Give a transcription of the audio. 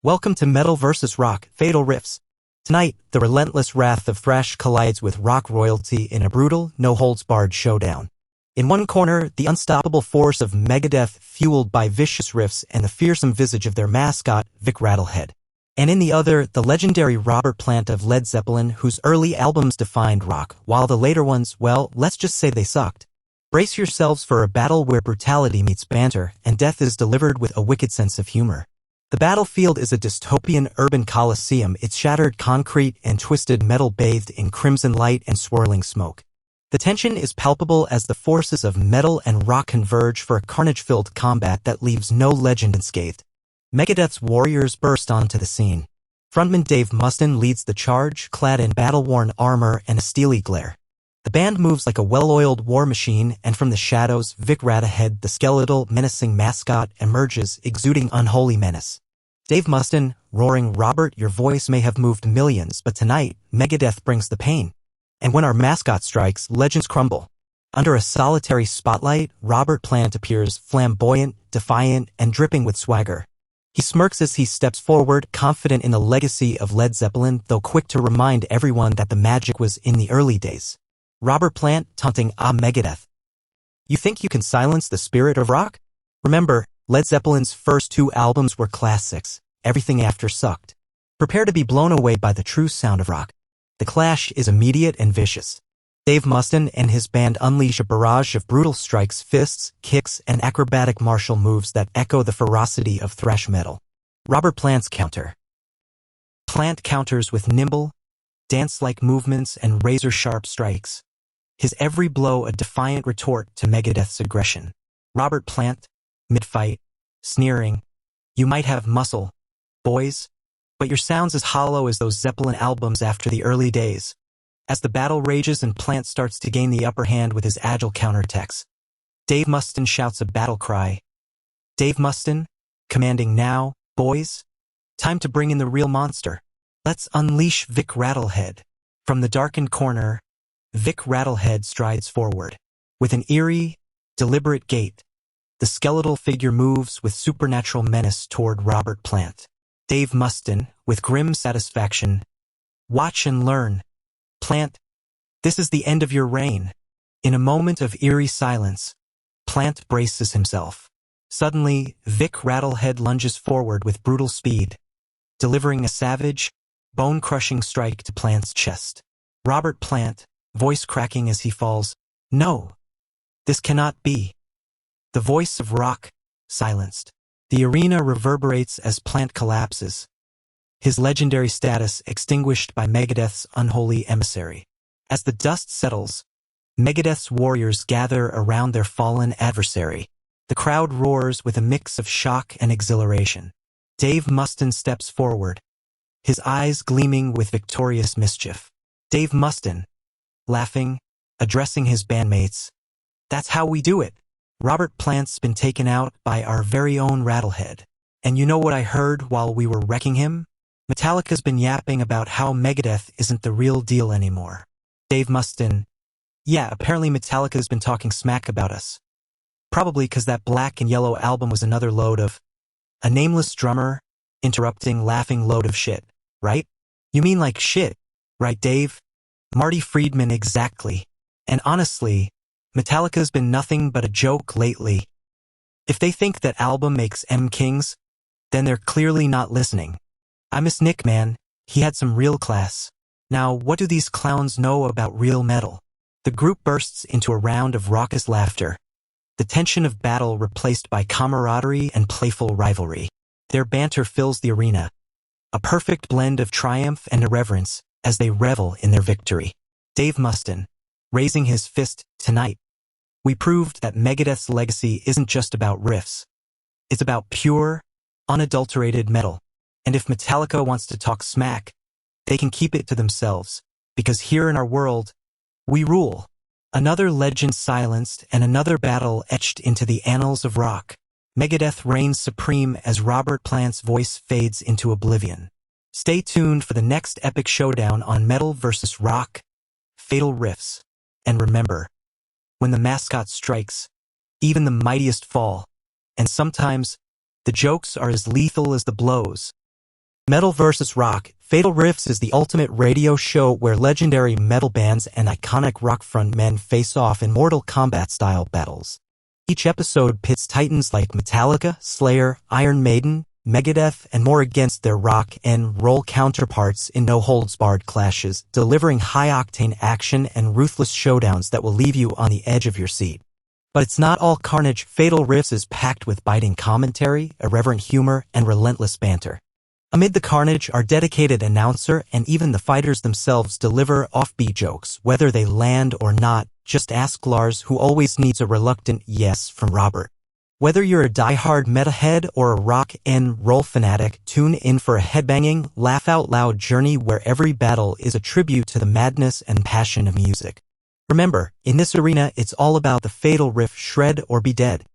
Welcome to Metal vs. Rock, Fatal Riffs. Tonight, the relentless wrath of thrash collides with rock royalty in a brutal, no-holds-barred showdown. In one corner, the unstoppable force of Megadeth fueled by vicious riffs and the fearsome visage of their mascot, Vic Rattlehead. And in the other, the legendary Robert Plant of Led Zeppelin, whose early albums defined rock, while the later ones, well, let's just say they sucked. Brace yourselves for a battle where brutality meets banter, and death is delivered with a wicked sense of humor. The battlefield is a dystopian urban coliseum, its shattered concrete and twisted metal bathed in crimson light and swirling smoke. The tension is palpable as the forces of metal and rock converge for a carnage-filled combat that leaves no legend unscathed. Megadeth's warriors burst onto the scene. Frontman Dave Mustaine leads the charge, clad in battle-worn armor and a steely glare. The band moves like a well-oiled war machine, and from the shadows, Vic Rattlehead, the skeletal, menacing mascot, emerges, exuding unholy menace. Dave Mustaine, roaring, "Robert, your voice may have moved millions, but tonight, Megadeth brings the pain. And when our mascot strikes, legends crumble." Under a solitary spotlight, Robert Plant appears, flamboyant, defiant, and dripping with swagger. He smirks as he steps forward, confident in the legacy of Led Zeppelin, though quick to remind everyone that the magic was in the early days. Robert Plant, taunting, Megadeth. You think you can silence the spirit of rock? Remember, Led Zeppelin's first two albums were classics. Everything after sucked. Prepare to be blown away by the true sound of rock. The clash is immediate and vicious. Dave Mustaine and his band unleash a barrage of brutal strikes, fists, kicks, and acrobatic martial moves that echo the ferocity of thrash metal. Robert Plant's counter. Plant counters with nimble, dance-like movements and razor-sharp strikes. His every blow a defiant retort to Megadeth's aggression. Robert Plant, mid-fight, sneering, "You might have muscle, boys, but your sound's as hollow as those Zeppelin albums after the early days." As the battle rages and Plant starts to gain the upper hand with his agile counterattacks, Dave Mustaine shouts a battle cry. Dave Mustaine, commanding, "Now, boys, time to bring in the real monster. Let's unleash Vic Rattlehead." From the darkened corner, Vic Rattlehead strides forward. With an eerie, deliberate gait, the skeletal figure moves with supernatural menace toward Robert Plant. Dave Mustaine, with grim satisfaction, "Watch and learn. Plant, this is the end of your reign." In a moment of eerie silence, Plant braces himself. Suddenly, Vic Rattlehead lunges forward with brutal speed, delivering a savage, bone-crushing strike to Plant's chest. Robert Plant, voice cracking as he falls, "No, this cannot be." The voice of rock, silenced. The arena reverberates as Plant collapses, his legendary status extinguished by Megadeth's unholy emissary. As the dust settles, Megadeth's warriors gather around their fallen adversary. The crowd roars with a mix of shock and exhilaration. Dave Mustaine steps forward, his eyes gleaming with victorious mischief. Dave Mustaine, laughing, addressing his bandmates, "That's how we do it. Robert Plant's been taken out by our very own Rattlehead. And you know what I heard while we were wrecking him? Metallica's been yapping about how Megadeth isn't the real deal anymore." Dave Mustaine, "Yeah, apparently Metallica's been talking smack about us. Probably 'cause that Black and Yellow album was another load of..." A nameless drummer, interrupting, laughing, "Load of shit, right? You mean like shit, right, Dave? Marty Friedman, exactly. And honestly, Metallica's been nothing but a joke lately. If they think that album makes M Kings, then they're clearly not listening. I miss Nick, man. He had some real class. Now, what do these clowns know about real metal?" The group bursts into a round of raucous laughter, the tension of battle replaced by camaraderie and playful rivalry. Their banter fills the arena, a perfect blend of triumph and irreverence as they revel in their victory. Dave Mustaine, raising his fist, "Tonight, we proved that Megadeth's legacy isn't just about riffs. It's about pure, unadulterated metal. And if Metallica wants to talk smack, they can keep it to themselves, because here in our world, we rule." Another legend silenced and another battle etched into the annals of rock. Megadeth reigns supreme as Robert Plant's voice fades into oblivion. Stay tuned for the next epic showdown on Metal vs. Rock, Fatal Riffs. And remember, when the mascot strikes, even the mightiest fall, and sometimes the jokes are as lethal as the blows. Metal vs. Rock, Fatal Riffs is the ultimate radio show where legendary metal bands and iconic rock frontmen face off in Mortal Kombat-style battles. Each episode pits titans like Metallica, Slayer, Iron Maiden, Megadeth, and more against their rock and roll counterparts in no-holds-barred clashes, delivering high-octane action and ruthless showdowns that will leave you on the edge of your seat. But it's not all carnage. Fatal Riffs is packed with biting commentary, irreverent humor, and relentless banter. Amid the carnage, our dedicated announcer and even the fighters themselves deliver offbeat jokes, whether they land or not. Just ask Lars, who always needs a reluctant yes from Robert. Whether you're a die-hard metalhead or a rock and roll fanatic, tune in for a headbanging, laugh-out-loud journey where every battle is a tribute to the madness and passion of music. Remember, in this arena, it's all about the fatal riff, shred or be dead.